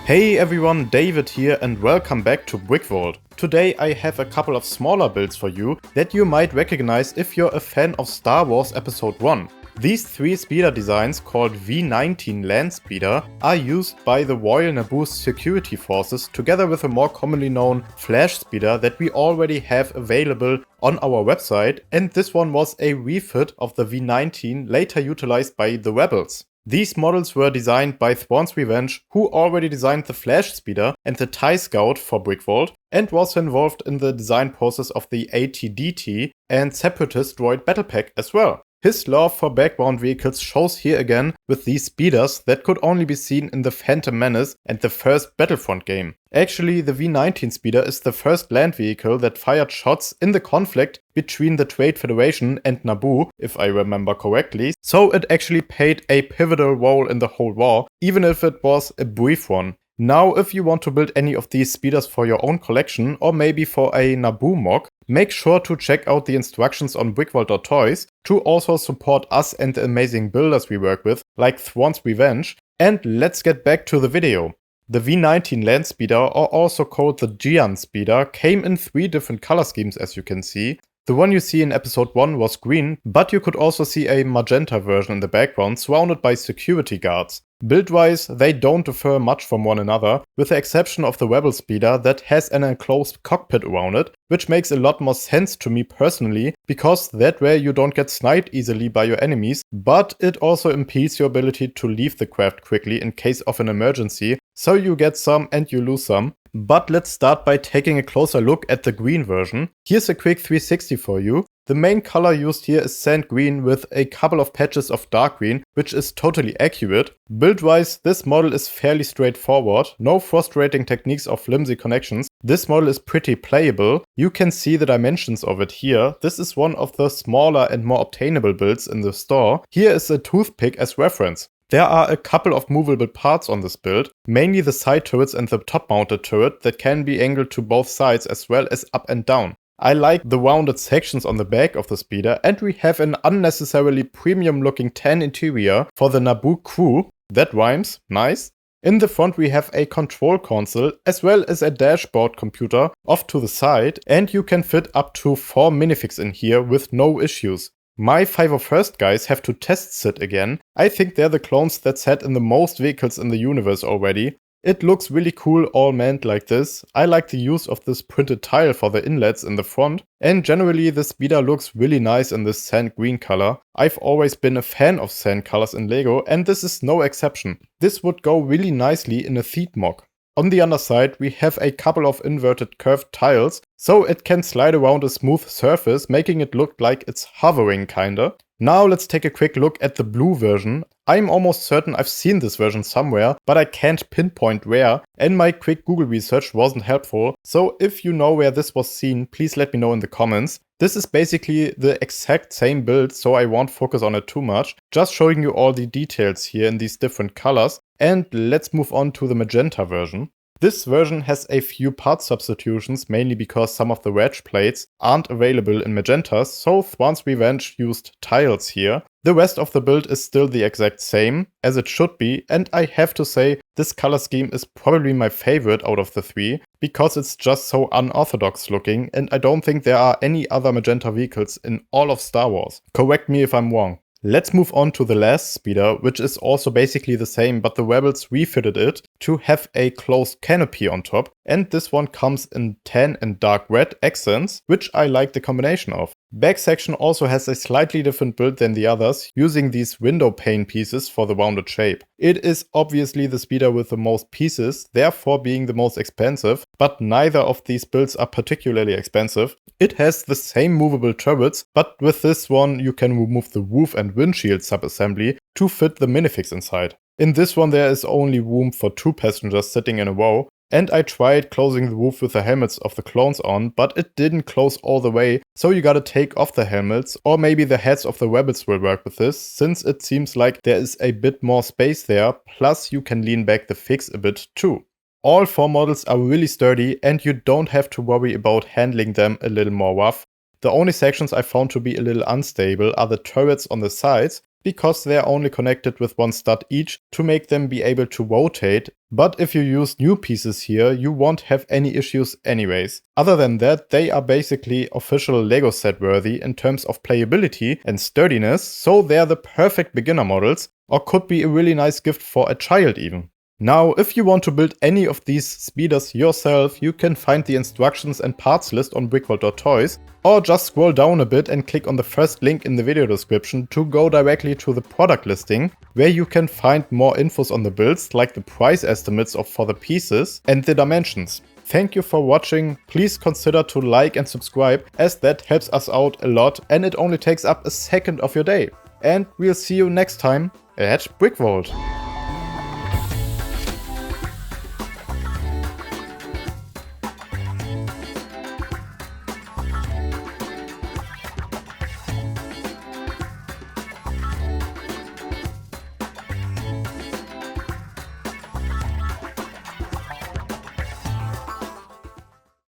Hey everyone, David here and welcome back to BrickVault. Today I have a couple of smaller builds for you that you might recognize if you're a fan of Star Wars Episode 1. These three speeder designs, called V-19 Landspeeder, are used by the Royal Naboo Security Forces together with a more commonly known flash speeder that we already have available on our website, and this one was a refit of the V-19 later utilized by the Rebels. These models were designed by Thrawn's Revenge, who already designed the Flash Speeder and the TIE Scout for BrickVault, and was involved in the design process of the AT-DT and Separatist droid battle pack as well. His love for background vehicles shows here again with these speeders that could only be seen in the Phantom Menace and the first Battlefront game. Actually, the V-19 speeder is the first land vehicle that fired shots in the conflict between the Trade Federation and Naboo, if I remember correctly, so it actually played a pivotal role in the whole war, even if it was a brief one. Now, if you want to build any of these speeders for your own collection, or maybe for a Naboo mock, make sure to check out the instructions on brickvault.toys to also support us and the amazing builders we work with, like Thrawn's Revenge. And let's get back to the video. The V-19 Landspeeder, or also called the Gian Speeder, came in three different color schemes, as you can see. The one you see in episode 1 was green, but you could also see a magenta version in the background surrounded by security guards. Build-wise, they don't differ much from one another, with the exception of the Rebel Speeder that has an enclosed cockpit around it, which makes a lot more sense to me personally, because that way you don't get sniped easily by your enemies, but it also impedes your ability to leave the craft quickly in case of an emergency, so you get some and you lose some. But let's start by taking a closer look at the green version. Here's a quick 360 for you. The main color used here is sand green with a couple of patches of dark green, which is totally accurate. Build-wise, this model is fairly straightforward, no frustrating techniques or flimsy connections. This model is pretty playable. You can see the dimensions of it here. This is one of the smaller and more obtainable builds in the store. Here is a toothpick as reference. There are a couple of movable parts on this build, mainly the side turrets and the top-mounted turret that can be angled to both sides as well as up and down. I like the rounded sections on the back of the speeder, and we have an unnecessarily premium looking tan interior for the Naboo crew. That rhymes, nice. In the front we have a control console as well as a dashboard computer off to the side, and you can fit up to 4 minifigs in here with no issues. My 501st guys have to test sit again. I think they're the clones that sat in the most vehicles in the universe already. It looks really cool all manned like this. I like the use of this printed tile for the inlets in the front, and generally the speeder looks really nice in this sand green color. I've always been a fan of sand colors in LEGO, and this is no exception. This would go really nicely in a Theed mock. On the underside we have a couple of inverted curved tiles, so it can slide around a smooth surface, making it look like it's hovering kinda. Now let's take a quick look at the blue version. I'm almost certain I've seen this version somewhere, but I can't pinpoint where, and my quick Google research wasn't helpful, so if you know where this was seen, please let me know in the comments. This is basically the exact same build, so I won't focus on it too much, just showing you all the details here in these different colors. And let's move on to the magenta version. This version has a few part substitutions, mainly because some of the wedge plates aren't available in magentas, so Thrawn's Revenge used tiles here. The rest of the build is still the exact same, as it should be, and I have to say this color scheme is probably my favorite out of the three, because it's just so unorthodox looking, and I don't think there are any other magenta vehicles in all of Star Wars. Correct me if I'm wrong. Let's move on to the last speeder, which is also basically the same, but the Rebels refitted it to have a closed canopy on top, and this one comes in tan and dark red accents, which I like the combination of. Back section also has a slightly different build than the others, using these window pane pieces for the rounded shape. It is obviously the speeder with the most pieces, therefore being the most expensive, but neither of these builds are particularly expensive. It has the same movable turrets, but with this one you can remove the roof and windshield subassembly to fit the minifigs inside. In this one there is only room for 2 passengers sitting in a row, and I tried closing the roof with the helmets of the clones on, but it didn't close all the way, so you gotta take off the helmets, or maybe the heads of the rebels will work with this, since it seems like there is a bit more space there, plus you can lean back the figs a bit too. All 4 models are really sturdy and you don't have to worry about handling them a little more rough. The only sections I found to be a little unstable are the turrets on the sides, because they are only connected with one stud each to make them be able to rotate, but if you use new pieces here, you won't have any issues anyways. Other than that, they are basically official LEGO set worthy in terms of playability and sturdiness, so they're the perfect beginner models, or could be a really nice gift for a child even. Now, if you want to build any of these speeders yourself, you can find the instructions and parts list on BrickVault.toys, or just scroll down a bit and click on the first link in the video description to go directly to the product listing, where you can find more infos on the builds, like the price estimates for the pieces and the dimensions. Thank you for watching, please consider to like and subscribe, as that helps us out a lot and it only takes up a second of your day. And we'll see you next time at BrickVault.